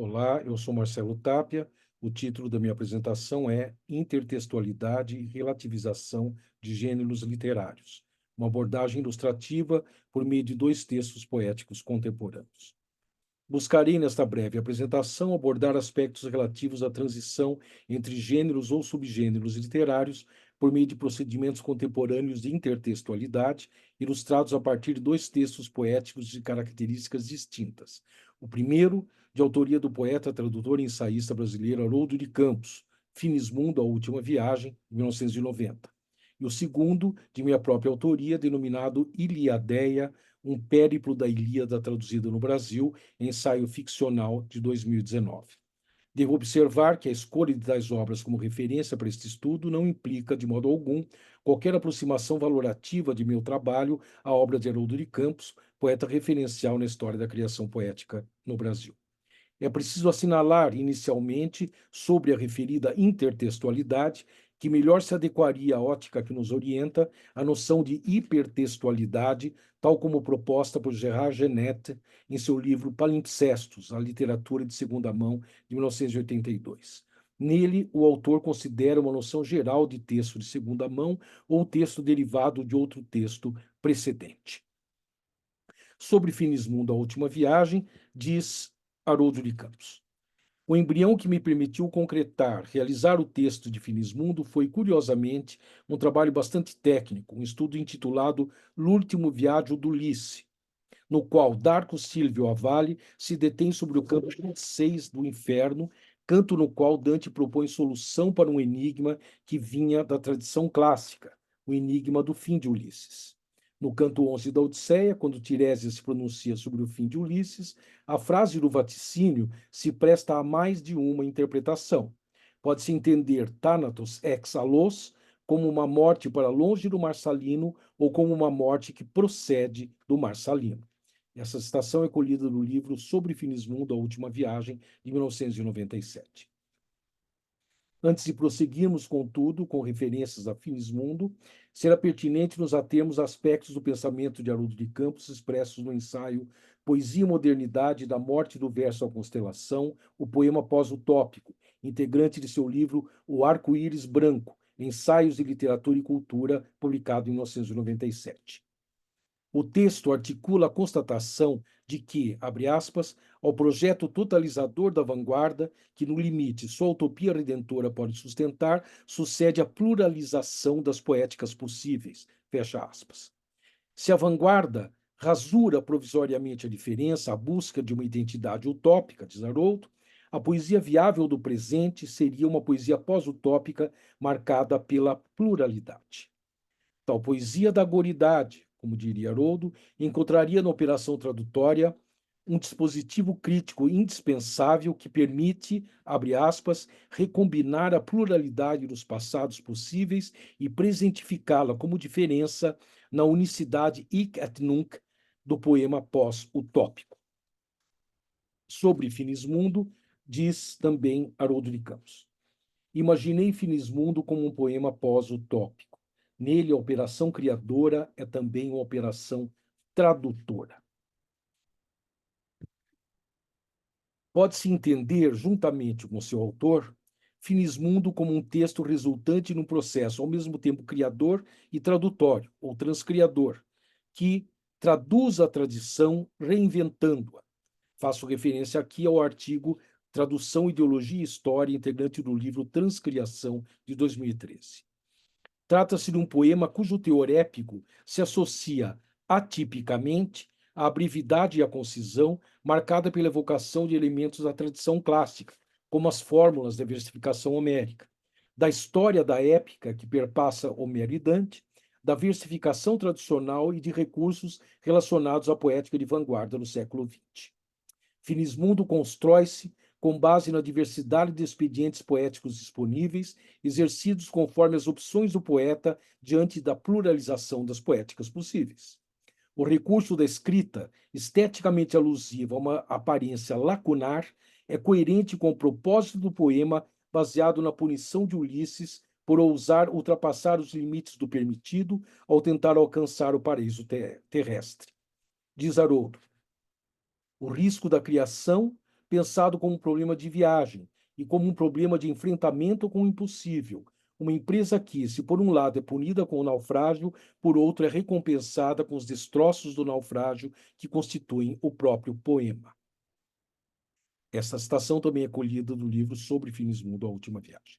Olá, eu sou Marcelo Tapia. O título da minha apresentação é Intertextualidade e Relativização de Gêneros Literários, uma abordagem ilustrativa por meio de dois textos poéticos contemporâneos. Buscarei, nesta breve apresentação, abordar aspectos relativos à transição entre gêneros ou subgêneros literários por meio de procedimentos contemporâneos de intertextualidade, ilustrados a partir de dois textos poéticos de características distintas. O primeiro, de autoria do poeta, tradutor e ensaísta brasileiro Haroldo de Campos, Finismundo, A Última Viagem, 1990. E o segundo, de minha própria autoria, denominado Iliadeia, um périplo da Ilíada traduzido no Brasil, ensaio ficcional de 2019. Devo observar que a escolha de tais obras como referência para este estudo não implica, de modo algum, qualquer aproximação valorativa de meu trabalho à obra de Haroldo de Campos, poeta referencial na história da criação poética no Brasil. É preciso assinalar, inicialmente, sobre a referida intertextualidade, que melhor se adequaria à ótica que nos orienta, a noção de hipertextualidade, tal como proposta por Gérard Genette em seu livro Palimpsestos, a literatura de segunda mão, de 1982. Nele, o autor considera uma noção geral de texto de segunda mão ou texto derivado de outro texto precedente. Sobre Finismundo, A Última Viagem, diz Haroldo de Campos: o embrião que me permitiu concretar, realizar o texto de Finismundo foi, curiosamente, um trabalho bastante técnico, um estudo intitulado L'ultimo viaggio d'Ulisse, no qual Darco Silvio Avalli se detém sobre o canto 6 do Inferno, canto no qual Dante propõe solução para um enigma que vinha da tradição clássica, o enigma do fim de Ulisses. No canto 11 da Odisseia, quando Tiresias se pronuncia sobre o fim de Ulisses, a frase do vaticínio se presta a mais de uma interpretação. Pode-se entender Thanatos ex allos como uma morte para longe do Marsalino ou como uma morte que procede do Marsalino. Essa citação é colhida no livro Sobre Finismundo, A Última Viagem, de 1997. Antes de prosseguirmos, contudo, com referências a Finismundo, será pertinente nos atermos a aspectos do pensamento de Haroldo de Campos expressos no ensaio Poesia e Modernidade da Morte do Verso à Constelação, o poema pós-utópico, integrante de seu livro O Arco-Íris Branco, Ensaios de Literatura e Cultura, publicado em 1997. O texto articula a constatação de que, abre aspas, ao projeto totalizador da vanguarda, que no limite sua utopia redentora pode sustentar, sucede a pluralização das poéticas possíveis, fecha aspas. Se a vanguarda rasura provisoriamente a diferença, a busca de uma identidade utópica, diz Haroldo, a poesia viável do presente seria uma poesia pós-utópica marcada pela pluralidade. Tal poesia da agoridade, como diria Haroldo, encontraria na operação tradutória um dispositivo crítico indispensável que permite, abre aspas, recombinar a pluralidade dos passados possíveis e presentificá-la como diferença na unicidade hic et nunc do poema pós-utópico. Sobre Finismundo, diz também Haroldo de Campos: imaginei Finismundo como um poema pós-utópico. Nele, a operação criadora é também uma operação tradutora. Pode-se entender, juntamente com seu autor, Finismundo como um texto resultante num processo ao mesmo tempo criador e tradutório, ou transcriador, que traduz a tradição reinventando-a. Faço referência aqui ao artigo Tradução, Ideologia e História, integrante do livro Transcriação, de 2013. Trata-se de um poema cujo teor épico se associa atipicamente à brevidade e à concisão, marcada pela evocação de elementos da tradição clássica, como as fórmulas da versificação homérica, da história da épica que perpassa Homero e Dante, da versificação tradicional e de recursos relacionados à poética de vanguarda no século XX. Finismundo constrói-se com base na diversidade de expedientes poéticos disponíveis, exercidos conforme as opções do poeta diante da pluralização das poéticas possíveis. O recurso da escrita, esteticamente alusiva a uma aparência lacunar, é coerente com o propósito do poema, baseado na punição de Ulisses por ousar ultrapassar os limites do permitido ao tentar alcançar o paraíso terrestre. Diz Haroldo: o risco da criação pensado como um problema de viagem e como um problema de enfrentamento com o impossível. Uma empresa que, se por um lado é punida com o naufrágio, por outro é recompensada com os destroços do naufrágio que constituem o próprio poema. Essa citação também é colhida do livro Sobre Finismundo, A Última Viagem.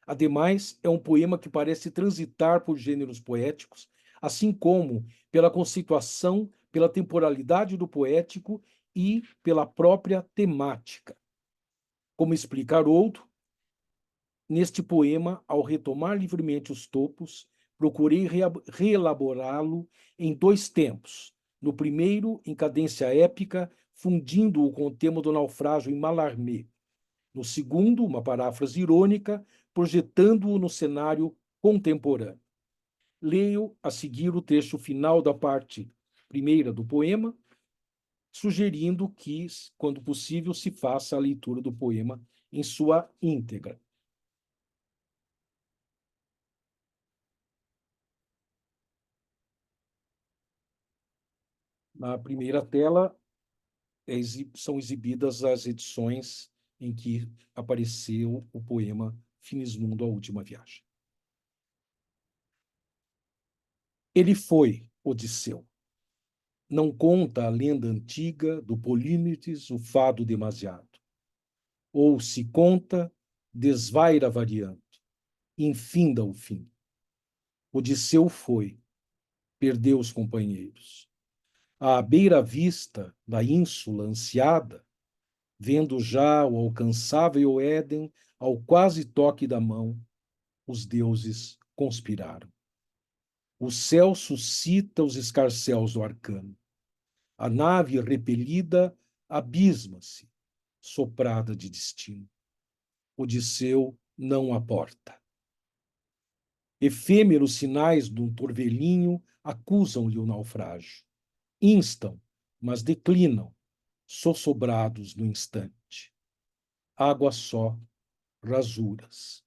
Ademais, é um poema que parece transitar por gêneros poéticos, assim como pela conceituação, pela temporalidade do poético e pela própria temática. Como explica Haroldo, neste poema, ao retomar livremente os topos, procurei reelaborá-lo em dois tempos. No primeiro, em cadência épica, fundindo-o com o tema do naufrágio em Mallarmé. No segundo, uma paráfrase irônica, projetando-o no cenário contemporâneo. Leio a seguir o trecho final da parte primeira do poema, sugerindo que, quando possível, se faça a leitura do poema em sua íntegra. Na primeira tela são exibidas as edições em que apareceu o poema Finismundo, A Última Viagem. Ele foi Odisseu. Não conta a lenda antiga do Polímetes o fado demasiado. Ou, se conta, desvaira variando, infinda o fim. Odisseu foi, perdeu os companheiros. À beira vista da ínsula ansiada, vendo já o alcançável Éden ao quase toque da mão, os deuses conspiraram. O céu suscita os escarcéus do arcano. A nave repelida abisma-se, soprada de destino. Odisseu não aporta. Efêmeros sinais de um torvelinho acusam-lhe o naufrágio. Instam, mas declinam, sossobrados no instante. Água só, rasuras,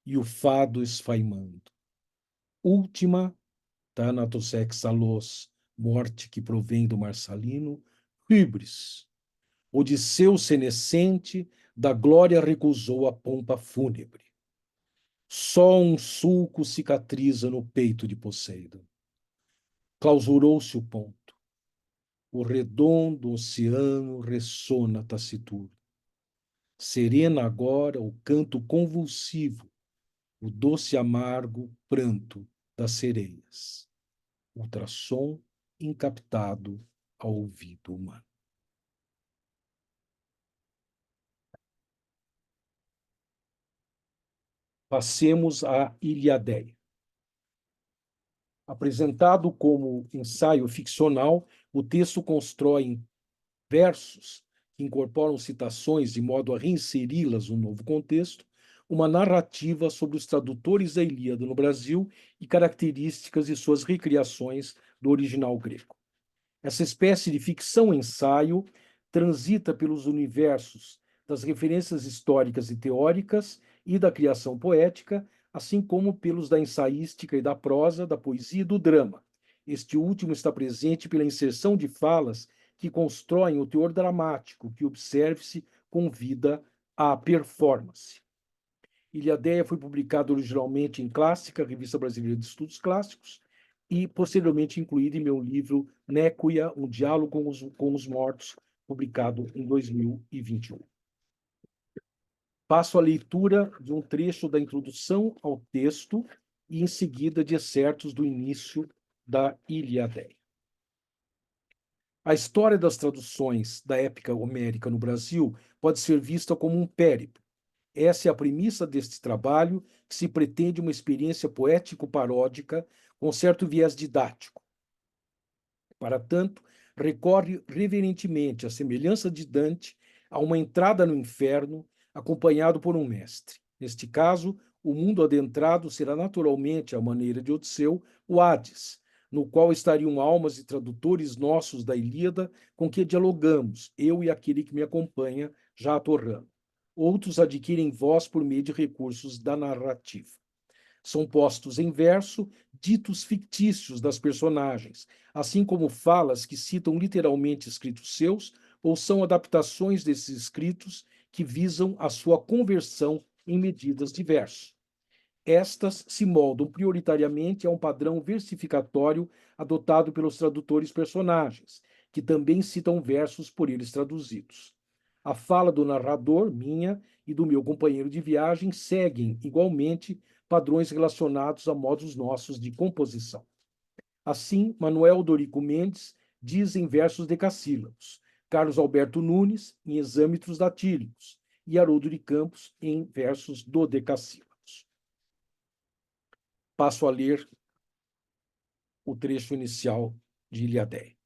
e o fado esfaimando. Última, Thanatos morte que provém do Marsalino, hybris. Odisseu senescente, da glória recusou a pompa fúnebre. Só um sulco cicatriza no peito de Poseidon. Clausurou-se o ponto. O redondo oceano ressona taciturno. Serena agora o canto convulsivo, o doce amargo pranto das sereias. Ultrassom incaptado ao ouvido humano. Passemos à Ilíada. Apresentado como ensaio ficcional, o texto constrói versos que incorporam citações de modo a reinseri-las no novo contexto, uma narrativa sobre os tradutores da Ilíada no Brasil e características de suas recriações do original grego. Essa espécie de ficção-ensaio transita pelos universos das referências históricas e teóricas e da criação poética, assim como pelos da ensaística e da prosa, da poesia e do drama. Este último está presente pela inserção de falas que constroem o teor dramático, que, observe-se, convida à performance. Ilíada foi publicado originalmente em Clássica, Revista Brasileira de Estudos Clássicos, e posteriormente incluído em meu livro Néquia, um diálogo com os mortos, publicado em 2021. Passo a leitura de um trecho da introdução ao texto e, em seguida, de excertos do início da Ilíada. A história das traduções da épica homérica no Brasil pode ser vista como um périplo. Essa é a premissa deste trabalho, que se pretende uma experiência poético-paródica com certo viés didático. Para tanto, recorre reverentemente, à semelhança de Dante, a uma entrada no inferno, acompanhado por um mestre. Neste caso, o mundo adentrado será naturalmente, à maneira de Odisseu, o Hades, no qual estariam almas e tradutores nossos da Ilíada com que dialogamos, eu e aquele que me acompanha, já atorrando. Outros adquirem voz por meio de recursos da narrativa. São postos em verso ditos fictícios das personagens, assim como falas que citam literalmente escritos seus, ou são adaptações desses escritos que visam a sua conversão em medidas de verso. Estas se moldam prioritariamente a um padrão versificatório adotado pelos tradutores personagens, que também citam versos por eles traduzidos. A fala do narrador, minha e do meu companheiro de viagem, seguem, igualmente, padrões relacionados a modos nossos de composição. Assim, Manuel Dorico Mendes diz em versos decassílabos, Carlos Alberto Nunes em exâmetros datílicos e Haroldo de Campos em versos dodecassílabos. Passo a ler o trecho inicial de Illiadéia.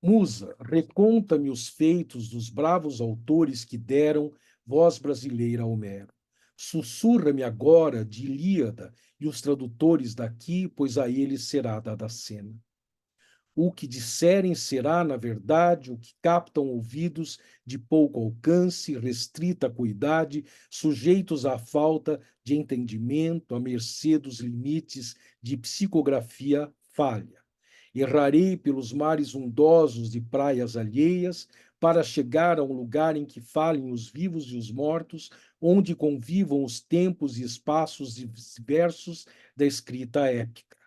Musa, reconta-me os feitos dos bravos autores que deram voz brasileira a Homero. Sussurra-me agora de Ilíada e os tradutores daqui, pois a eles será dada a cena. O que disserem será, na verdade, o que captam ouvidos de pouco alcance, restrita acuidade, sujeitos à falta de entendimento, à mercê dos limites de psicografia falha. Errarei pelos mares ondosos de praias alheias para chegar a um lugar em que falem os vivos e os mortos, onde convivam os tempos e espaços diversos da escrita épica.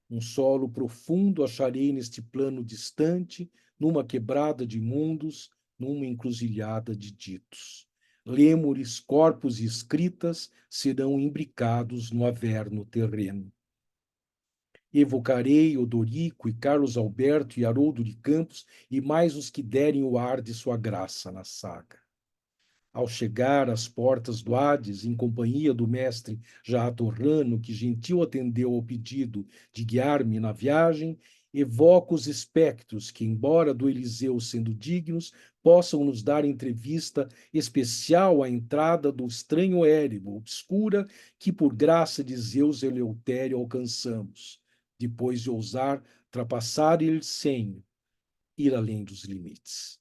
Um solo profundo acharei neste plano distante, numa quebrada de mundos, numa encruzilhada de ditos. Lêmures, corpos e escritas serão imbricados no averno terreno. Evocarei Odorico e Carlos Alberto e Haroldo de Campos e mais os que derem o ar de sua graça na saga. Ao chegar às portas do Hades, em companhia do mestre Jaatorrano, que gentil atendeu ao pedido de guiar-me na viagem, evoco os espectros que, embora do Eliseu sendo dignos, possam nos dar entrevista especial à entrada do estranho érebo, obscura, que por graça de Zeus Eleutério alcançamos, depois de ousar trapassar ele sem ir além dos limites.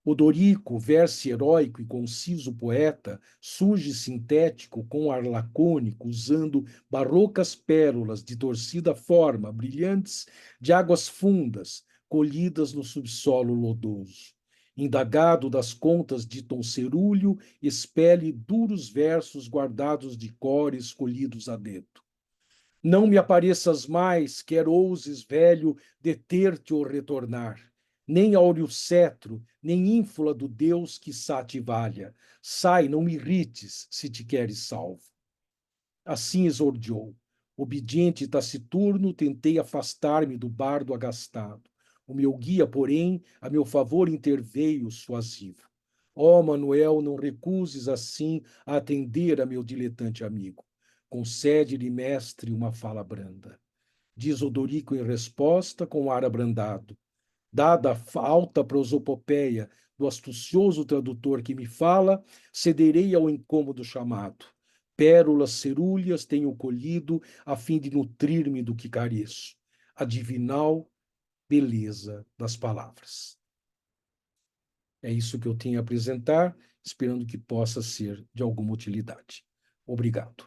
Odorico, verso heróico e conciso poeta, surge sintético com ar lacônico, usando barrocas pérolas de torcida forma, brilhantes de águas fundas, colhidas no subsolo lodoso. Indagado das contas de Tom Cerúleo, expele duros versos guardados de cores escolhidos a dedo. Não me apareças mais, quer ouses, velho, deter-te ou retornar. Nem áureo cetro, nem ínfula do Deus que te valha. Sai, não me irrites, se te queres salvo. Assim exordiou. Obediente e taciturno, tentei afastar-me do bardo agastado. O meu guia, porém, a meu favor interveio suasivo. Ó Manuel, não recuses assim a atender a meu diletante amigo. Concede-lhe, mestre, uma fala branda. Diz Odorico em resposta, com ar abrandado. Dada a alta prosopopeia do astucioso tradutor que me fala, cederei ao incômodo chamado. Pérolas cerúleas tenho colhido a fim de nutrir-me do que careço. A divinal beleza das palavras. É isso que eu tenho a apresentar, esperando que possa ser de alguma utilidade. Obrigado.